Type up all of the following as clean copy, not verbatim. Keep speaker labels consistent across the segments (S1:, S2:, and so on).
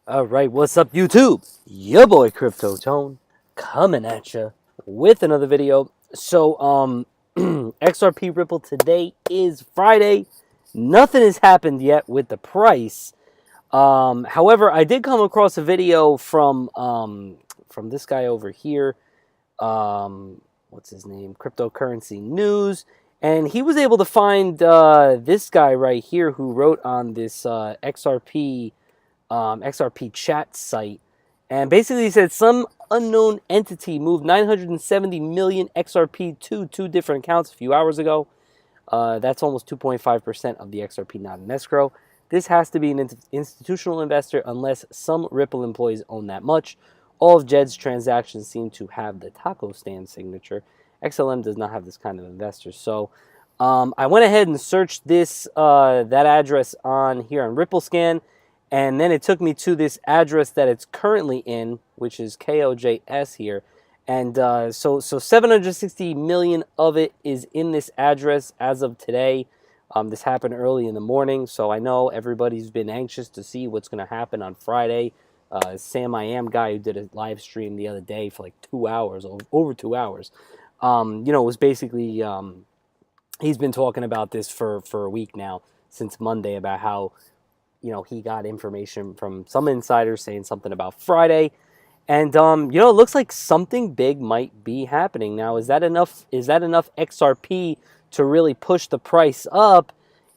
S1: All right, what's up, YouTube? Your boy Crypto Tone coming at you with another video. XRP Ripple today is Friday. Nothing has happened yet with the price. However, I did come across a video from this guy over here. What's his name? Cryptocurrency News, and he was able to find this guy right here who wrote on this XRP chat site, and basically he said some unknown entity moved 970 million XRP to two different accounts a few hours ago. That's almost 2.5% of the XRP not in escrow. This has to be an institutional investor unless some Ripple employees own that much. All of Jed's transactions seem to have the taco stand signature. XLM does not have this kind of investor. So I went ahead and searched that address on here on RippleScan. And then it took me to this address that it's currently in, which is KOJS here. And so 760 million of it is in this address as of today. This happened early in the morning, so I know everybody's been anxious to see what's going to happen on Friday. Sam I Am guy who did a live stream the other day for like 2 hours, over 2 hours, was basically, he's been talking about this for a week now, since Monday, about how he got information from some insiders saying something about Friday. And, it looks like something big might be happening. Now, is that enough XRP to really push the price up?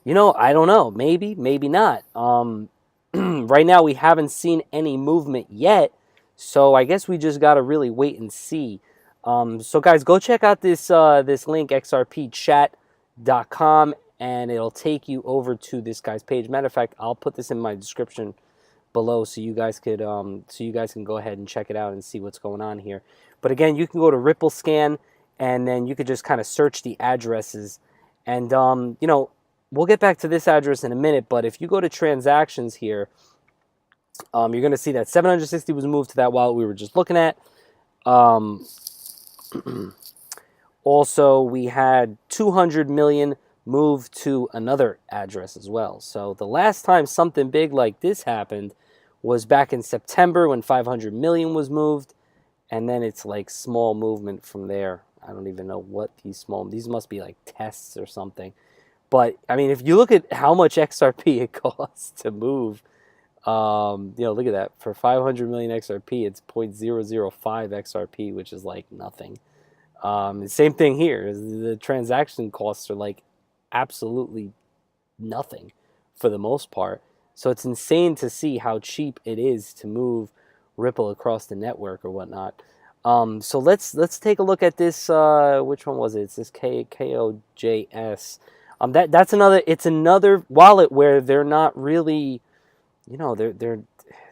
S1: I don't know. Maybe, maybe not. Right now, we haven't seen any movement yet. So I guess we just got to really wait and see. So, guys, go check out this link, xrpchat.com. And it'll take you over to this guy's page. Matter of fact, I'll put this in my description below so you guys can go ahead and check it out and see what's going on here. But again, you can go to RippleScan, and then you could just kind of search the addresses. And we'll get back to this address in a minute. But if you go to transactions here, you're going to see that 760 was moved to that wallet we were just looking at. Also, we had 200 million moved to another address as well. So the last time something big like this happened was back in September when 500 million was moved, and then it's like small movement from there. I don't even know what these must be like tests or something. But I mean, if you look at how much XRP it costs to move, look at that. For 500 million XRP, it's 0.005 XRP, which is like nothing. Same thing here. The transaction costs are like absolutely nothing for the most part. So it's insane to see how cheap it is to move Ripple across the network or whatnot. So let's take a look at this. Which one was it? It's this KOJS. That's another wallet where they're not really, they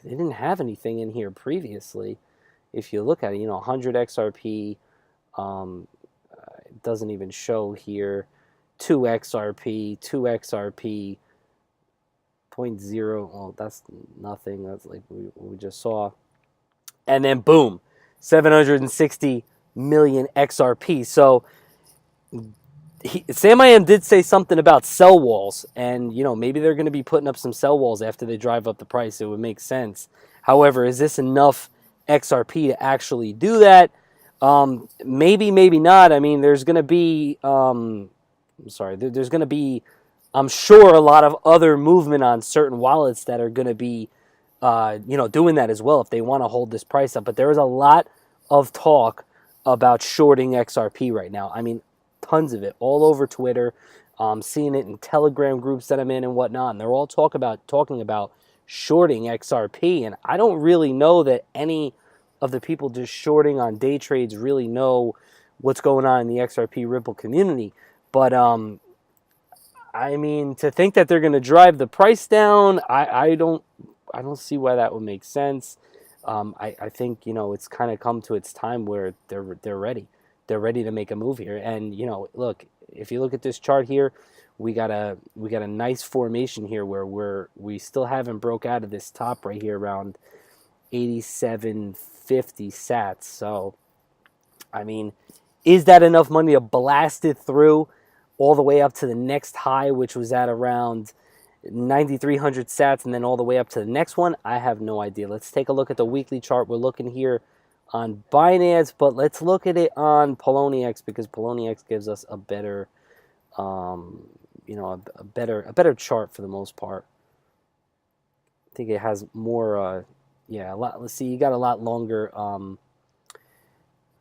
S1: didn't have anything in here previously. If you look at it, 100 XRP. It doesn't even show here. 2 XRP, 0.0. Oh, that's nothing. That's like we just saw. And then boom, 760 million XRP. So Sam I Am did say something about sell walls, and maybe they're going to be putting up some sell walls after they drive up the price. It would make sense. However, is this enough XRP to actually do that? Maybe, maybe not. I mean, there's going to be there's going to be, I'm sure, a lot of other movement on certain wallets that are going to be, doing that as well if they want to hold this price up. But there is a lot of talk about shorting XRP right now. I mean, tons of it all over Twitter. Seeing it in Telegram groups that I'm in and whatnot. And they're all talking about shorting XRP. And I don't really know that any of the people just shorting on day trades really know what's going on in the XRP Ripple community. But, I mean, to think that they're going to drive the price down, I don't see why that would make sense. I think, it's kind of come to its time where they're ready. They're ready to make a move here. And, look, if you look at this chart here, we got a nice formation here where we still haven't broke out of this top right here around 8750 sats. So, I mean, is that enough money to blast it through all the way up to the next high, which was at around 9,300 sats, and then all the way up to the next one. I have no idea. Let's take a look at the weekly chart. We're looking here on Binance, but let's look at it on Poloniex, because Poloniex gives us a better, a better chart for the most part. I think it has more, a lot. Let's see, you got a lot longer,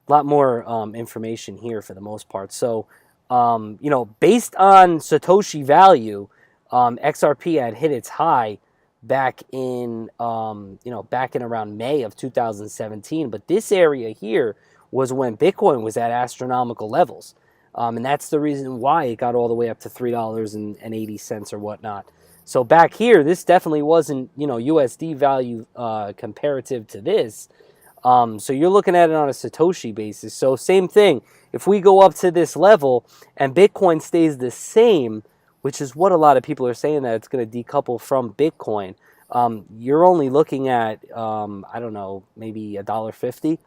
S1: lot more information here for the most part. So, based on Satoshi value, XRP had hit its high back in around May of 2017. But this area here was when Bitcoin was at astronomical levels. And that's the reason why it got all the way up to $3.80 or whatnot. So back here, this definitely wasn't, USD value comparative to this. So you're looking at it on a Satoshi basis. So same thing. If we go up to this level and Bitcoin stays the same, which is what a lot of people are saying, that it's going to decouple from Bitcoin, you're only looking at, I don't know, maybe $1.50.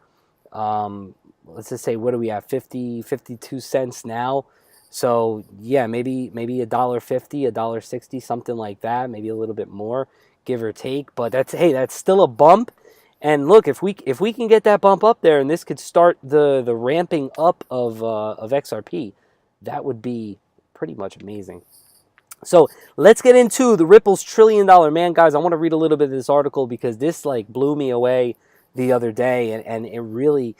S1: Let's just say, what do we have, 52 cents now? So yeah, maybe $1.50, $1.60, something like that, maybe a little bit more, give or take. But that's still a bump. And look, if we can get that bump up there, and this could start the ramping up of XRP, that would be pretty much amazing. So let's get into the Ripple's $1 trillion man, guys. I want to read a little bit of this article because this blew me away the other day, and it really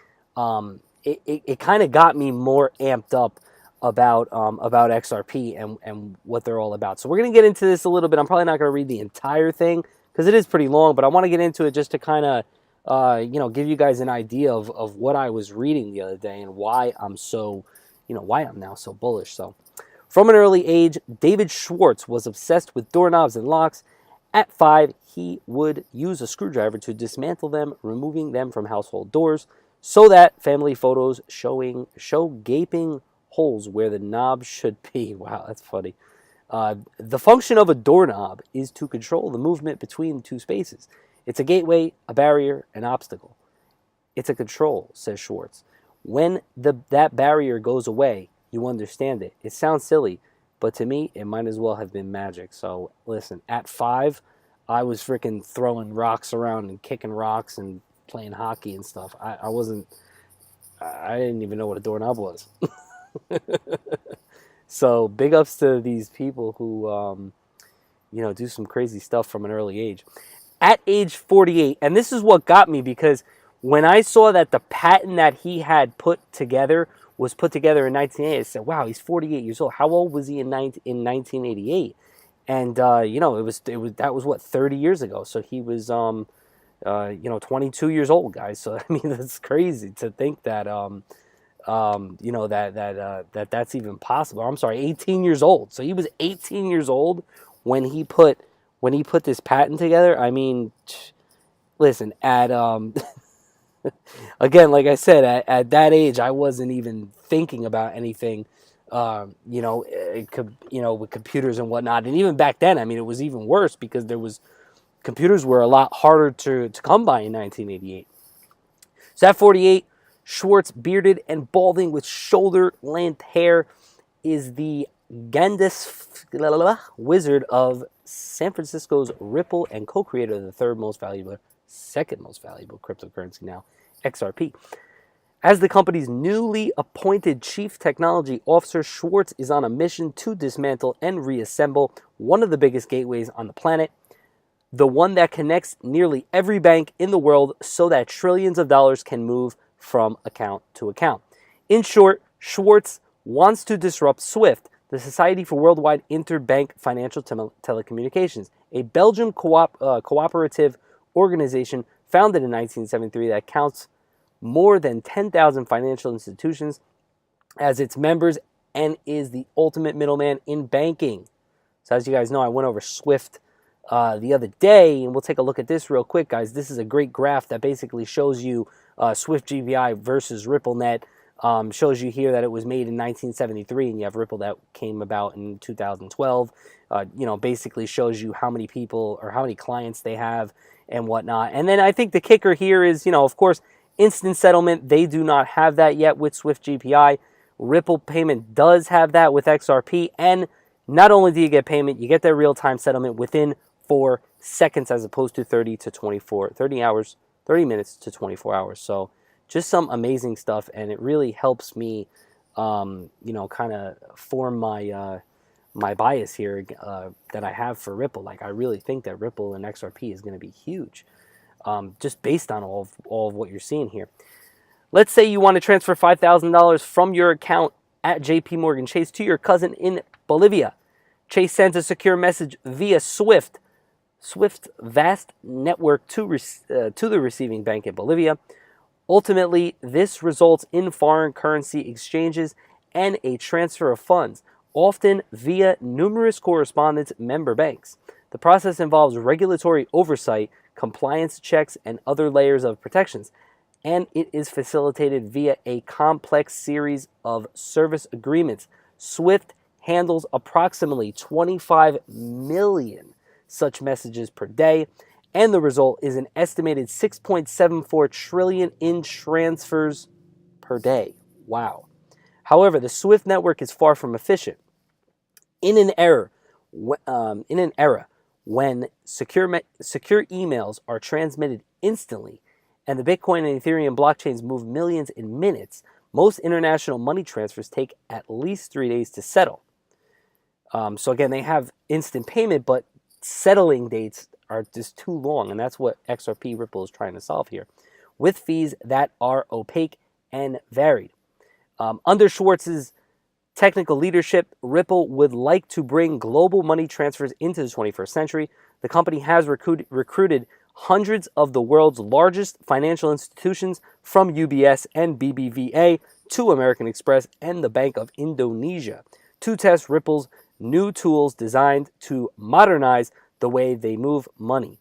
S1: it kind of got me more amped up about XRP and what they're all about. So we're gonna get into this a little bit. I'm probably not gonna read the entire thing because it is pretty long, but I want to get into it just to kind of give you guys an idea of what I was reading the other day and why I'm so why I'm now so bullish. So, from an early age, David Schwartz was obsessed with doorknobs and locks. At 5, he would use a screwdriver to dismantle them, removing them from household doors so that family photos show gaping holes where the knob should be. Wow, that's funny. The function of a doorknob is to control the movement between two spaces. It's a gateway, a barrier, an obstacle. It's a control, says Schwartz. When that barrier goes away, you understand it. It sounds silly, but to me, it might as well have been magic. So listen, at 5, I was freaking throwing rocks around and kicking rocks and playing hockey and stuff. I didn't even know what a doorknob was. So big ups to these people who, do some crazy stuff from an early age. At age 48, and this is what got me, because when I saw that the patent that he had put together was put together in 1988, I said, wow, he's 48 years old. How old was he in 1988? And, that was what, 30 years ago. So he was, 22 years old, guys. So, I mean, that's crazy to think that, that's even possible. I'm sorry, 18 years old. So he was 18 years old when he put this patent together. I mean, listen, at again, like I said, at that age, I wasn't even thinking about anything, with computers and whatnot. And even back then, I mean, it was even worse because computers were a lot harder to come by in 1988. So at 48, Schwartz, bearded and balding with shoulder-length hair, is the Gandalf wizard of San Francisco's Ripple and co-creator of the second most valuable cryptocurrency now, XRP. As the company's newly appointed chief technology officer, Schwartz is on a mission to dismantle and reassemble one of the biggest gateways on the planet, the one that connects nearly every bank in the world so that trillions of dollars can move from account to account. In short, Schwartz wants to disrupt SWIFT, the Society for Worldwide Interbank Financial Telecommunications, a Belgian cooperative organization founded in 1973 that counts more than 10,000 financial institutions as its members and is the ultimate middleman in banking. So as you guys know, I went over SWIFT the other day, and we'll take a look at this real quick, guys. This is a great graph that basically shows you SWIFT GPI versus RippleNet. Shows you here that it was made in 1973, and you have Ripple that came about in 2012. Basically shows you how many people or how many clients they have and whatnot. And then I think the kicker here is, of course, instant settlement. They do not have that yet with SWIFT GPI. Ripple payment does have that with XRP, and Not only do you get payment, you get that real-time settlement within 4 seconds as opposed to 30 minutes to 24 hours. So just some amazing stuff, and it really helps me, kind of form my bias here that I have for Ripple. Like, I really think that Ripple and XRP is going to be huge, just based on all of what you're seeing here. Let's say you want to transfer $5,000 from your account at JP Morgan Chase to your cousin in Bolivia. Chase sends a secure message via Swift's vast network to the receiving bank in Bolivia. Ultimately, this results in foreign currency exchanges and a transfer of funds, often via numerous correspondent member banks. The process involves regulatory oversight, compliance checks, and other layers of protections, and it is facilitated via a complex series of service agreements. Swift handles approximately 25 million such messages per day, and the result is an estimated 6.74 trillion in transfers per day. Wow. However, the Swift network is far from efficient. In an era when secure emails are transmitted instantly, and the Bitcoin and Ethereum blockchains move millions in minutes, most international money transfers take at least 3 days to settle. So again, they have instant payment, but settling dates are just too long, and that's what XRP Ripple is trying to solve here, with fees that are opaque and varied. Under Schwartz's technical leadership, Ripple would like to bring global money transfers into the 21st century. The company has recruited hundreds of the world's largest financial institutions, from UBS and BBVA to American Express and the Bank of Indonesia, to test Ripple's new tools designed to modernize the way they move money.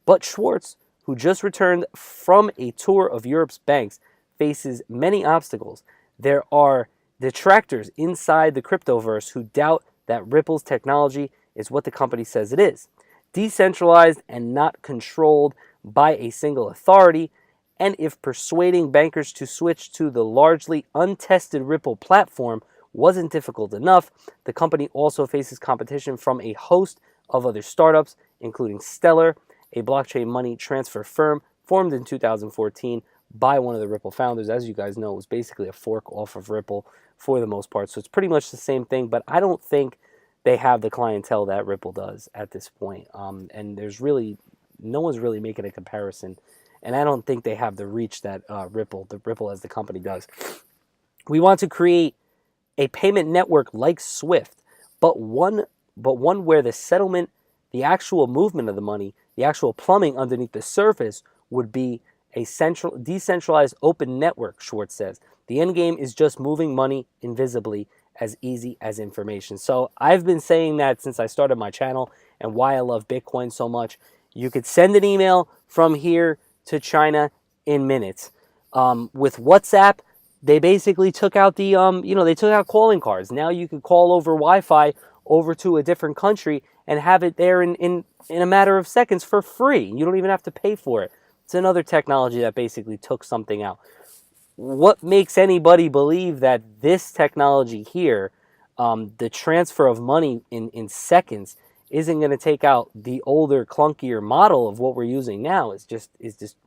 S1: But Schwartz, who just returned from a tour of Europe's banks, faces many obstacles. There are detractors inside the cryptoverse who doubt that Ripple's technology is what the company says it is: decentralized and not controlled by a single authority. And if persuading bankers to switch to the largely untested Ripple platform wasn't difficult enough, the company also faces competition from a host of other startups, including Stellar, a blockchain money transfer firm formed in 2014 by one of the Ripple founders. As you guys know, it was basically a fork off of Ripple for the most part. So it's pretty much the same thing, but I don't think they have the clientele that Ripple does at this point. And there's really, no one's really making a comparison. And I don't think they have the reach that Ripple as the company does. We want to create a payment network like Swift, but one where the settlement, the actual movement of the money, the actual plumbing underneath the surface would be a decentralized open network, Schwartz says. The end game is just moving money invisibly, as easy as information. So I've been saying that since I started my channel, and why I love Bitcoin so much. You could send an email from here to China in minutes. With WhatsApp, they basically took out the, they took out calling cards. Now you could call over Wi-Fi over to a different country and have it there in a matter of seconds for free. You don't even have to pay for it. It's another technology that basically took something out. What makes anybody believe that this technology here, the transfer of money in seconds, isn't going to take out the older, clunkier model of what we're using now? Is just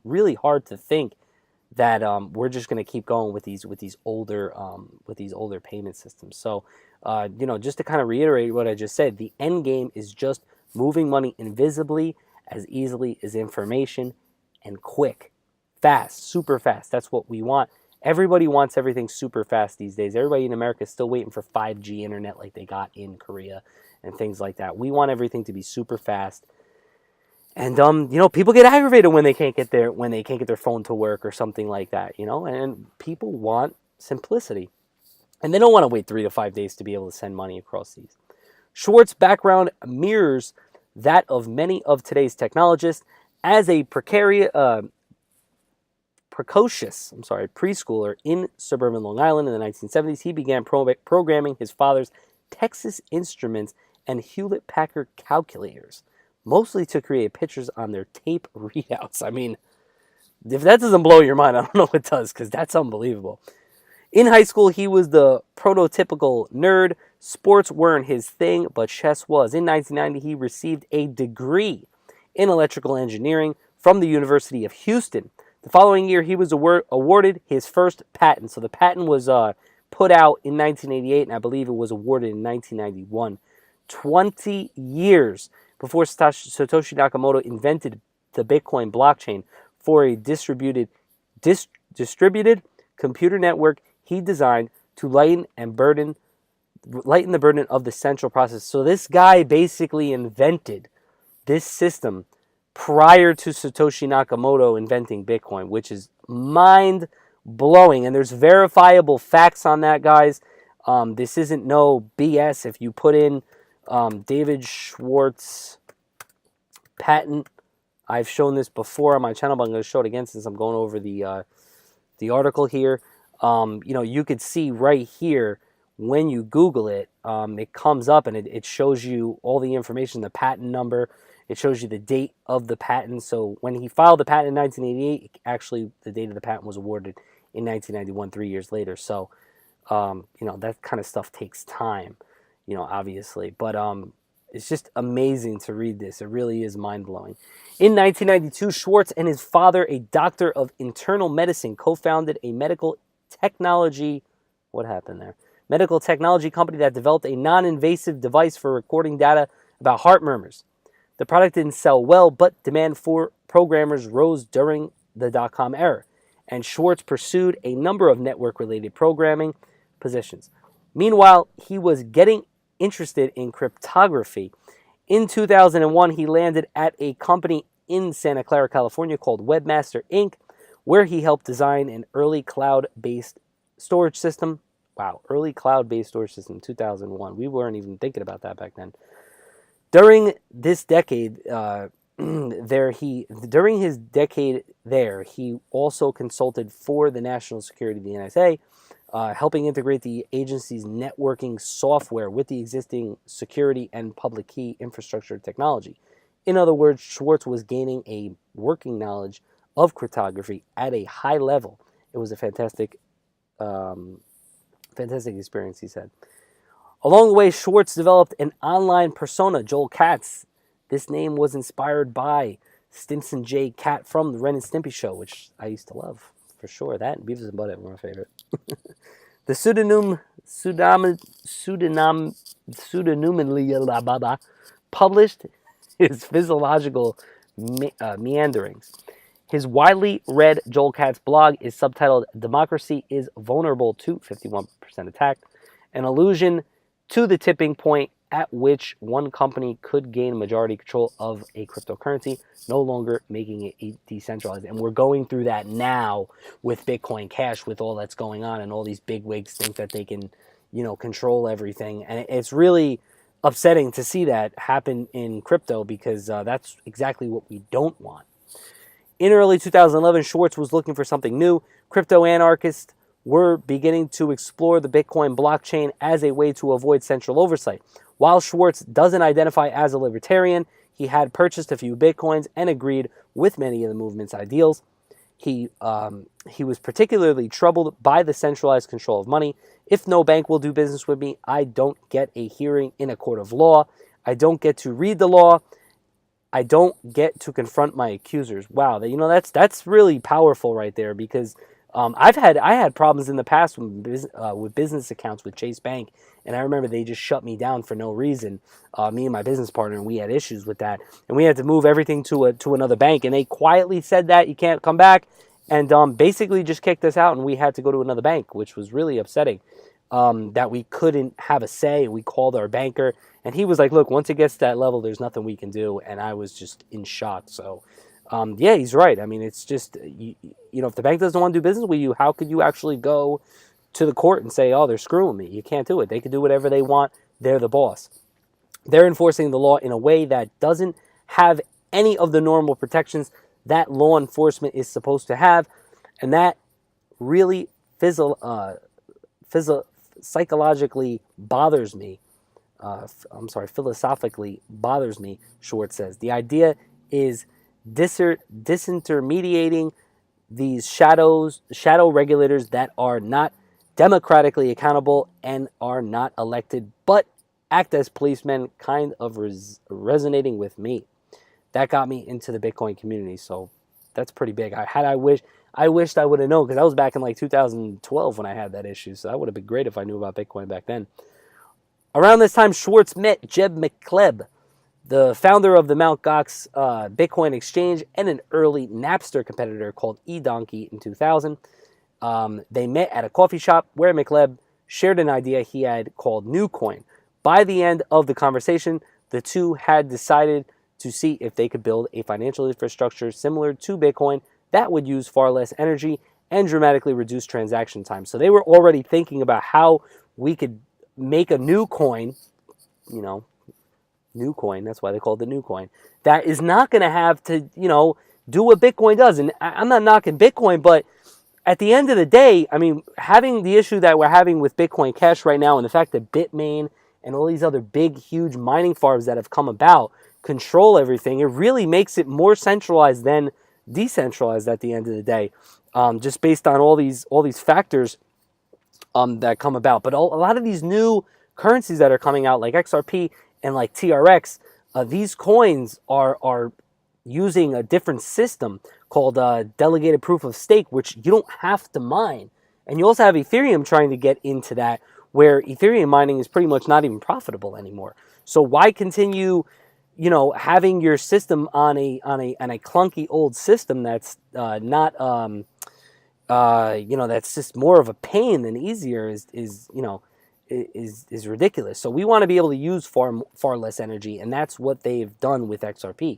S1: really hard to think that we're just going to keep going with these older payment systems. So, just to kind of reiterate what I just said, the end game is just moving money invisibly, as easily as information, and quick, fast, super fast. That's what we want. Everybody wants everything super fast these days. Everybody in America is still waiting for 5G internet like they got in Korea and things like that. We want everything to be super fast. And people get aggravated when they can't get their phone to work or something like that, and people want simplicity. And they don't want to wait 3 to 5 days to be able to send money across these. Schwartz's background mirrors that of many of today's technologists. As a precocious preschooler in suburban Long Island in the 1970s, he began programming his father's Texas Instruments and Hewlett-Packard calculators, mostly to create pictures on their tape readouts. I mean, if that doesn't blow your mind, I don't know what does, because that's unbelievable. In high school, he was the prototypical nerd, Sports weren't his thing, but chess was. In 1990, he received a degree in electrical engineering from the University of Houston. The following year, he was awarded his first patent. So the patent was put out in 1988, and I believe it was awarded in 1991. 20 years before Satoshi Nakamoto invented the Bitcoin blockchain for a distributed computer network he designed to lighten the burden of the central process. So this guy basically invented this system prior to Satoshi Nakamoto inventing Bitcoin, which is mind-blowing. And there's verifiable facts on that, guys. This isn't no BS. If you put in David Schwartz patent, I've shown this before on my channel, but I'm going to show it again since I'm going over the article here. You could see right here when you Google it, it comes up and it shows you all the information, the patent number. It shows you the date of the patent. So when he filed the patent in 1988, actually the date of the patent was awarded in 1991, 3 years later. So, that kind of stuff takes time, obviously. But it's just amazing to read this. It really is mind-blowing. In 1992, Schwartz and his father, a doctor of internal medicine, co-founded a medical technology company that developed a non-invasive device for recording data about heart murmurs. The product didn't sell well, but demand for programmers rose during the dot-com era, and Schwartz pursued a number of network-related programming positions. Meanwhile, he was getting interested in cryptography. In 2001, he landed at a company in Santa Clara, California called Webmaster Inc., where he helped design an early cloud-based storage system. Wow, early cloud-based storage system, 2001. We weren't even thinking about that back then. During this decade, during his decade there, he also consulted for the national security of the NSA, helping integrate the agency's networking software with the existing security and public key infrastructure technology. In other words, Schwartz was gaining a working knowledge of cryptography at a high level. It was a fantastic experience, he said. Along the way, Schwartz developed an online persona, Joel Katz. This name was inspired by Stimson J. Cat from the Ren and Stimpy show, which I used to love, for sure. That and Beavis and Butthead were my favorite. The pseudonymically published his physiological meanderings. His widely read Joel Katz blog is subtitled "Democracy is Vulnerable to 51% Attack," an allusion to the tipping point at which one company could gain majority control of a cryptocurrency, no longer making it decentralized. And we're going through that now with Bitcoin Cash, with all that's going on, and all these big wigs think that they can, control everything. And it's really upsetting to see that happen in crypto, because that's exactly what we don't want. In early 2011, Schwartz was looking for something new. Crypto anarchists were beginning to explore the Bitcoin blockchain as a way to avoid central oversight. While Schwartz doesn't identify as a libertarian, he had purchased a few Bitcoins and agreed with many of the movement's ideals. He was particularly troubled by the centralized control of money. If no bank will do business with me, I don't get a hearing in a court of law. I don't get to read the law. I don't get to confront my accusers. Wow, that's really powerful right there, because I had problems in the past with business accounts with Chase Bank, and I remember they just shut me down for no reason. Me and my business partner, and we had issues with that, and we had to move everything to another bank, and they quietly said that you can't come back, and basically just kicked us out, and we had to go to another bank, which was really upsetting. That we couldn't have a say. We called our banker, and he was like, "Look, once it gets to that level, there's nothing we can do," and I was just in shock. So. Yeah, he's right. I mean, it's just, if the bank doesn't want to do business with you, how could you actually go to the court and say, oh, they're screwing me? You can't do it. They can do whatever they want. They're the boss. They're enforcing the law in a way that doesn't have any of the normal protections that law enforcement is supposed to have. And that really psychologically bothers me. Philosophically bothers me, Schwartz says. The idea is disintermediating these shadow regulators that are not democratically accountable and are not elected but act as policemen, kind of resonating with me. That got me into the Bitcoin community, so that's pretty big. I wished I would have known, because that was back in like 2012 when I had that issue, so that would have been great if I knew about Bitcoin back then. Around this time, Schwartz met Jeb McCleb, the founder of the Mt. Gox Bitcoin exchange and an early Napster competitor called eDonkey in 2000. They met at a coffee shop where McCleb shared an idea he had called NuCoin. By the end of the conversation, the two had decided to see if they could build a financial infrastructure similar to Bitcoin that would use far less energy and dramatically reduce transaction time. So they were already thinking about how we could make a new coin, new coin, that's why they called it NuCoin, that is not going to have to, do what Bitcoin does. And I'm not knocking Bitcoin, but at the end of the day, I mean, having the issue that we're having with Bitcoin Cash right now and the fact that Bitmain and all these other big, huge mining farms that have come about control everything, it really makes it more centralized than decentralized at the end of the day, just based on all these factors that come about. But a lot of these new currencies that are coming out, like XRP and like TRX, these coins are using a different system called delegated proof of stake, which you don't have to mine. And you also have Ethereum trying to get into that, where Ethereum mining is pretty much not even profitable anymore. So why continue, having your system on a clunky old system that's not that's just more of a pain than easier is ridiculous. So we want to be able to use far less energy, and that's what they've done with XRP.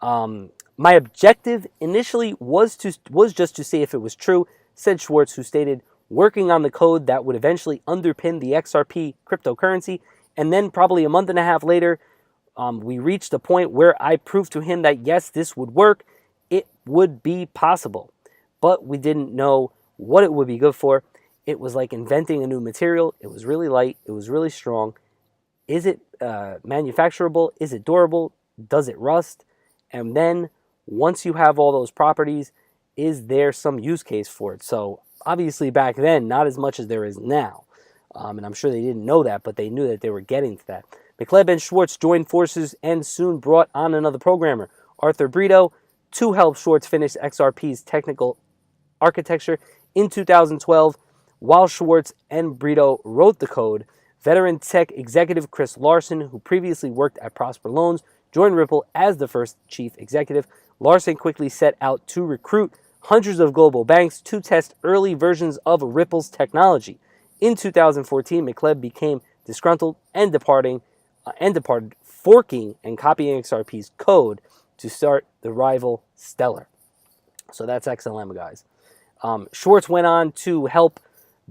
S1: My objective initially was just to see if it was true, said Schwartz, who stated, working on the code that would eventually underpin the XRP cryptocurrency, and then probably a month and a half later, we reached a point where I proved to him that yes, this would work, it would be possible, but we didn't know what it would be good for. It was like inventing a new material. It was really light, it was really strong. Is it manufacturable? Is it durable? Does it rust? And then once you have all those properties, is there some use case for it? So obviously back then, not as much as there is now. And I'm sure they didn't know that, but they knew that they were getting to that. McCleb and Schwartz joined forces and soon brought on another programmer, Arthur Brito, to help Schwartz finish XRP's technical architecture in 2012. While Schwartz and Brito wrote the code, veteran tech executive Chris Larsen, who previously worked at Prosper Loans, joined Ripple as the first chief executive. Larsen quickly set out to recruit hundreds of global banks to test early versions of Ripple's technology. In 2014, McCleb became disgruntled and departed, forking and copying XRP's code to start the rival Stellar. So that's XLM, guys. Schwartz went on to help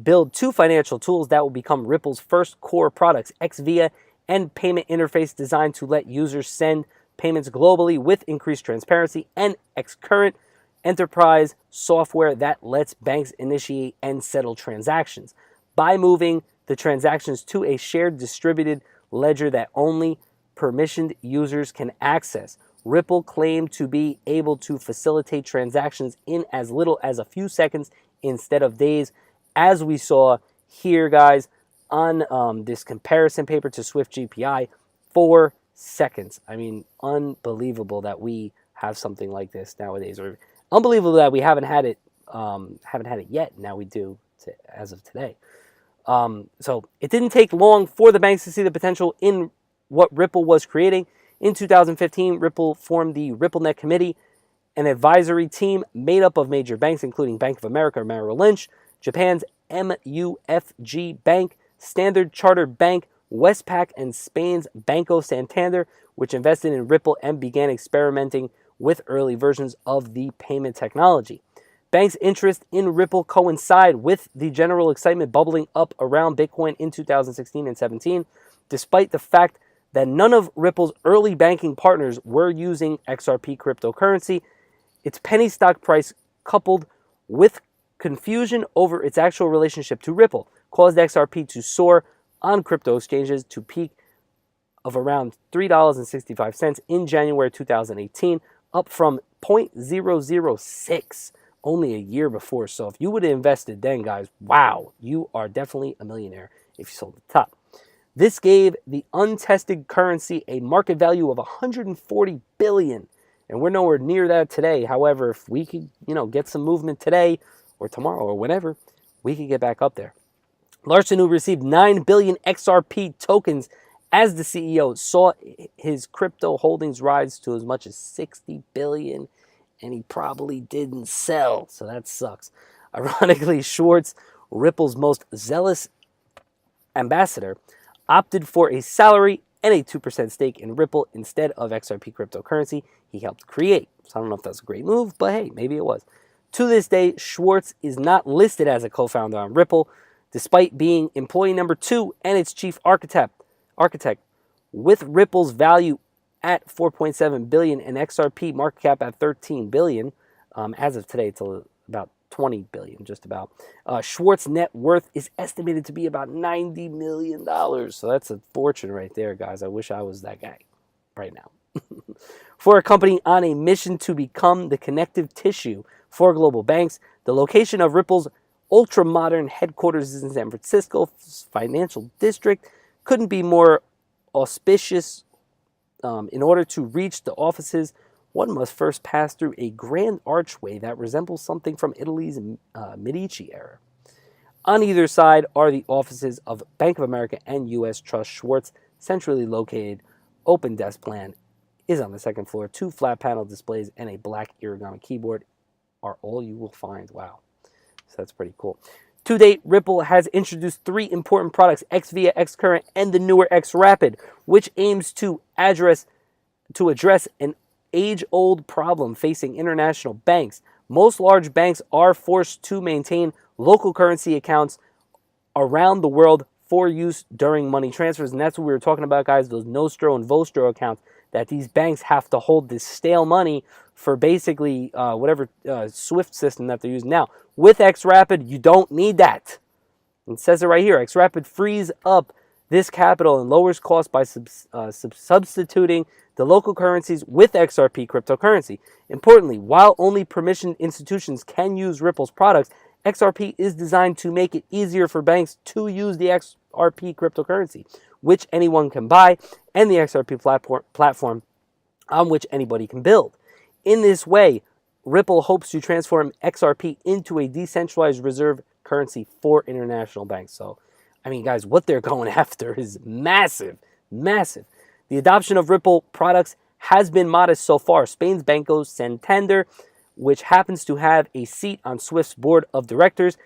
S1: build two financial tools that will become Ripple's first core products, XVIA and payment interface designed to let users send payments globally with increased transparency, and Xcurrent, enterprise software that lets banks initiate and settle transactions by moving the transactions to a shared distributed ledger that only permissioned users can access. Ripple claimed to be able to facilitate transactions in as little as a few seconds instead of days, as we saw here, guys, on this comparison paper to Swift GPI, 4 seconds. I mean, unbelievable that we have something like this nowadays, or unbelievable that we haven't had it yet. Now we do, as of today. So it didn't take long for the banks to see the potential in what Ripple was creating. In 2015, Ripple formed the RippleNet Committee, an advisory team made up of major banks, including Bank of America, Merrill Lynch, Japan's MUFG Bank, Standard Chartered Bank, Westpac, and Spain's Banco Santander, which invested in Ripple and began experimenting with early versions of the payment technology. Banks' interest in Ripple coincide with the general excitement bubbling up around Bitcoin in 2016 and 17, despite the fact that none of Ripple's early banking partners were using XRP cryptocurrency. Its penny stock price, coupled with confusion over its actual relationship to Ripple, caused XRP to soar on crypto exchanges to peak of around $3.65 in January 2018, up from 0.006 only a year before. So if you would have invested then, guys, wow, you are definitely a millionaire if you sold at the top. This gave the untested currency a market value of 140 billion, and we're nowhere near that today. However, if we could, get some movement today or tomorrow or whenever, we could get back up there. Larson, who received 9 billion XRP tokens as the CEO, saw his crypto holdings rise to as much as 60 billion, and he probably didn't sell, so that sucks. Ironically, Schwartz, Ripple's most zealous ambassador, opted for a salary and a 2% stake in Ripple instead of XRP cryptocurrency he helped create. So I don't know if that's a great move, but hey, maybe it was. To this day, Schwartz is not listed as a co-founder on Ripple, despite being employee number 2 and its chief architect. With Ripple's value at 4.7 billion and XRP market cap at 13 billion, as of today, it's about 20 billion, just about. Schwartz's net worth is estimated to be about $90 million. So that's a fortune right there, guys. I wish I was that guy right now. For a company on a mission to become the connective tissue for global banks, the location of Ripple's ultra-modern headquarters is in San Francisco's financial district. Couldn't be more auspicious. In order to reach the offices, one must first pass through a grand archway that resembles something from Italy's Medici era. On either side are the offices of Bank of America and U.S. Trust. Schwartz, centrally located open desk plan, is on the second floor. 2 flat panel displays and a black origami keyboard are all you will find. Wow. So that's pretty cool. To date, Ripple has introduced 3 important products, XVIA, XCurrent, and the newer XRapid, which aims to address an age-old problem facing international banks. Most large banks are forced to maintain local currency accounts around the world for use during money transfers, and that's what we were talking about, guys, those Nostro and Vostro accounts that these banks have to hold this stale money for basically whatever SWIFT system that they're using now. With XRapid, you don't need that. It says it right here. XRapid frees up this capital and lowers costs by substituting the local currencies with XRP cryptocurrency. Importantly, while only permissioned institutions can use Ripple's products, XRP is designed to make it easier for banks to use the XRP cryptocurrency, which anyone can buy, and the XRP platform on which anybody can build. In this way, Ripple hopes to transform XRP into a decentralized reserve currency for international banks. So, I mean, guys, what they're going after is massive, massive. The adoption of Ripple products has been modest so far. Spain's Banco Santander, which happens to have a seat on Swift's board of directors,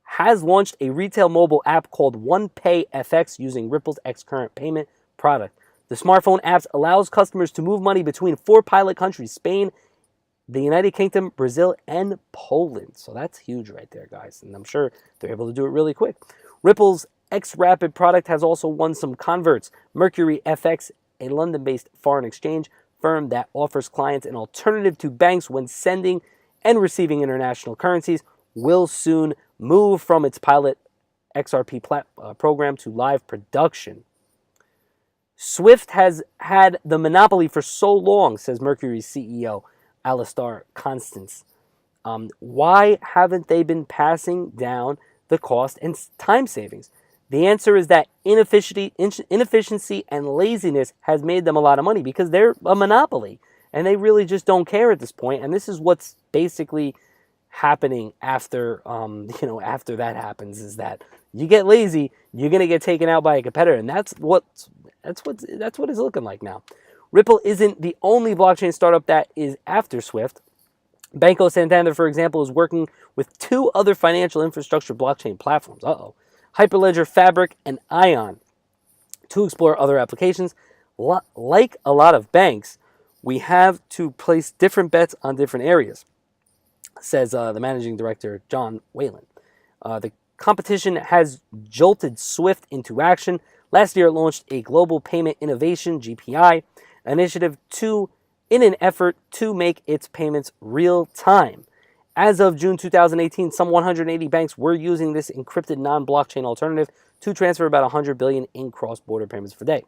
S1: has launched a retail mobile app called OnePay FX using Ripple's XCurrent payment product. The smartphone app allows customers to move money between 4 pilot countries: Spain, the United Kingdom, Brazil, and Poland. So that's huge right there, guys. And I'm sure they're able to do it really quick. Ripple's XRapid product has also won some converts. Mercury FX, a London-based foreign exchange firm that offers clients an alternative to banks when sending and receiving international currencies, will soon move from its pilot XRP program to live production. Swift has had the monopoly for so long, says Mercury's CEO, Alistair Constance. Why haven't they been passing down the cost and time savings? The answer is that inefficiency and laziness has made them a lot of money because they're a monopoly and they really just don't care at this point. And this is what's basically happening after after that happens, is that you get lazy, you're going to get taken out by a competitor, and that's what it's looking like now. Ripple isn't the only blockchain startup that is after Swift. Banco Santander, for example, is working with 2 other financial infrastructure blockchain platforms, Hyperledger Fabric and Ion, to explore other applications. Like a lot of banks, we have to place different bets on different areas, says the managing director, John Whalen. The competition has jolted Swift into action. Last year, it launched a Global Payment Innovation, GPI, initiative in an effort to make its payments real time. As of June 2018, some 180 banks were using this encrypted non-blockchain alternative to transfer about 100 billion in cross-border payments per day.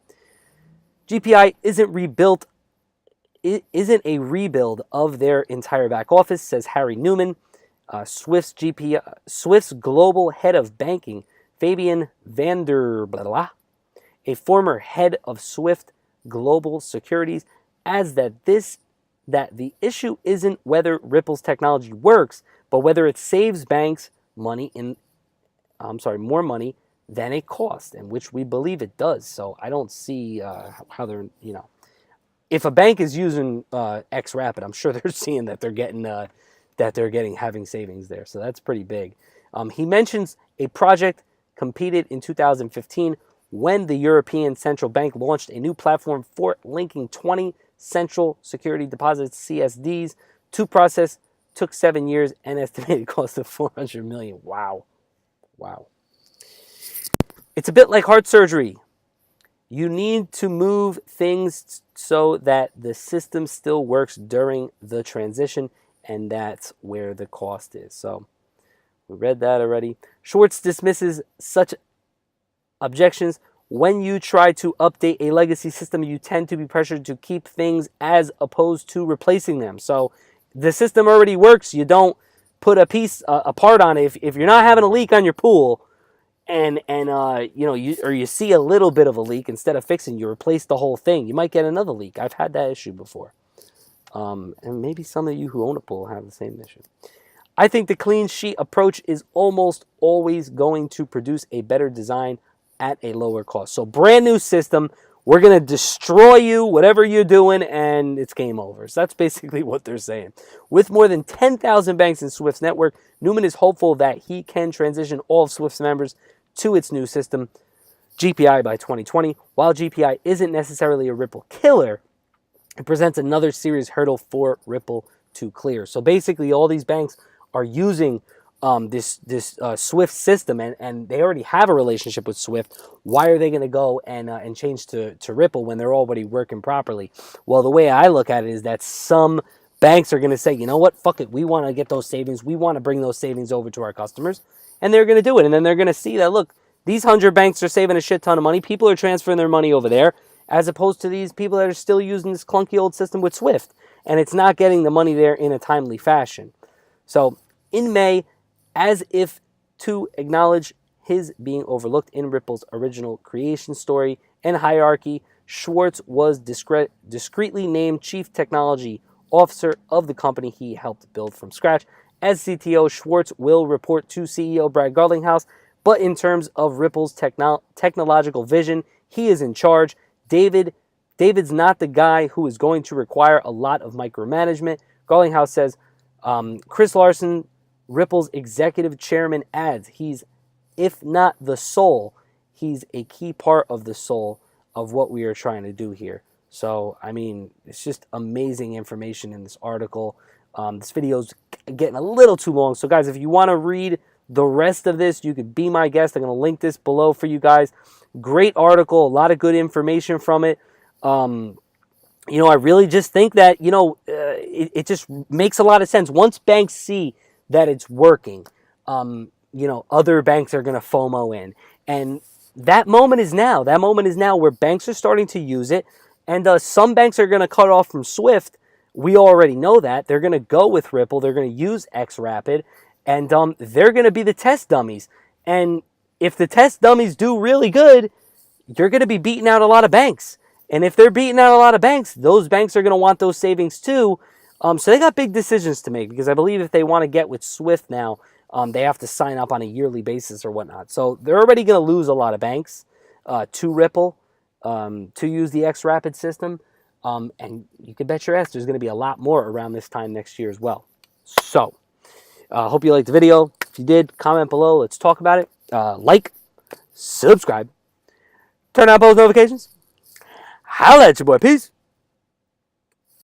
S1: GPI isn't a rebuild of their entire back office, says Harry Newman. Swift's global head of banking, Fabian Vanderblah, a former head of Swift Global Securities, adds that the issue isn't whether Ripple's technology works, but whether it saves banks more money than it costs, and which we believe it does. So I don't see how they're, if a bank is using XRapid, I'm sure they're seeing that they're getting having savings there. So that's pretty big. He mentions a project completed in 2015 when the European Central Bank launched a new platform for linking 20 central security deposits, CSDs, to process. Took 7 years and estimated cost of $400 million. Wow. It's a bit like heart surgery. You need to move things so that the system still works during the transition, and that's where the cost is. So we read that already. Schwartz dismisses such objections. When you try to update a legacy system, you tend to be pressured to keep things as opposed to replacing them. So the system already works. You don't put a part on it. If you're not having a leak on your pool, and you see a little bit of a leak, instead of fixing, you replace the whole thing, you might get another leak. I've had that issue before. And maybe some of you who own a pool have the same issue. I think the clean sheet approach is almost always going to produce a better design at a lower cost. So brand new system, we're going to destroy you, whatever you're doing, and it's game over. So that's basically what they're saying. With more than 10,000 banks in Swift's network, Neumann is hopeful that he can transition all of Swift's members to its new system, GPI, by 2020. While GPI isn't necessarily a Ripple killer, it presents another serious hurdle for Ripple to clear. So basically, all these banks are using this Swift system, and they already have a relationship with Swift. Why are they going to go and change to Ripple when they're already working properly? Well, the way I look at it is that some banks are going to say, you know what, fuck it, we want to get those savings. We want to bring those savings over to our customers, and they're going to do it. And then they're going to see that, look, these 100 banks are saving a shit ton of money. People are transferring their money over there, as opposed to these people that are still using this clunky old system with Swift, and it's not getting the money there in a timely fashion. So in May, as if to acknowledge his being overlooked in Ripple's original creation story and hierarchy, Schwartz was discreetly named Chief Technology Officer of the company he helped build from scratch. As CTO, Schwartz will report to CEO Brad Garlinghouse, but in terms of Ripple's technological vision, he is in charge. David's not the guy who is going to require a lot of micromanagement. Garlinghouse says, Chris Larsen, Ripple's executive chairman, adds, he's, if not the soul, he's a key part of the soul of what we are trying to do here. So, I mean, it's just amazing information in this article. This video's getting a little too long. So, guys, if you want to read the rest of this, you could be my guest. I'm going to link this below for you guys. Great article, a lot of good information from it. I really just think that, it just makes a lot of sense. Once banks see that it's working, other banks are going to FOMO in. And that moment is now. That moment is now where banks are starting to use it. And some banks are going to cut off from Swift. We already know that. They're going to go with Ripple. They're going to use XRapid. And they're going to be the test dummies. And if the test dummies do really good, you're going to be beating out a lot of banks. And if they're beating out a lot of banks, those banks are going to want those savings too. So they got big decisions to make, because I believe if they want to get with Swift now, they have to sign up on a yearly basis or whatnot. So they're already going to lose a lot of banks to Ripple to use the XRapid system. And you can bet your ass there's going to be a lot more around this time next year as well. So hope you liked the video. If you did, comment below. Let's talk about it. Like, subscribe, turn on post notifications. Holla at your boy. Peace.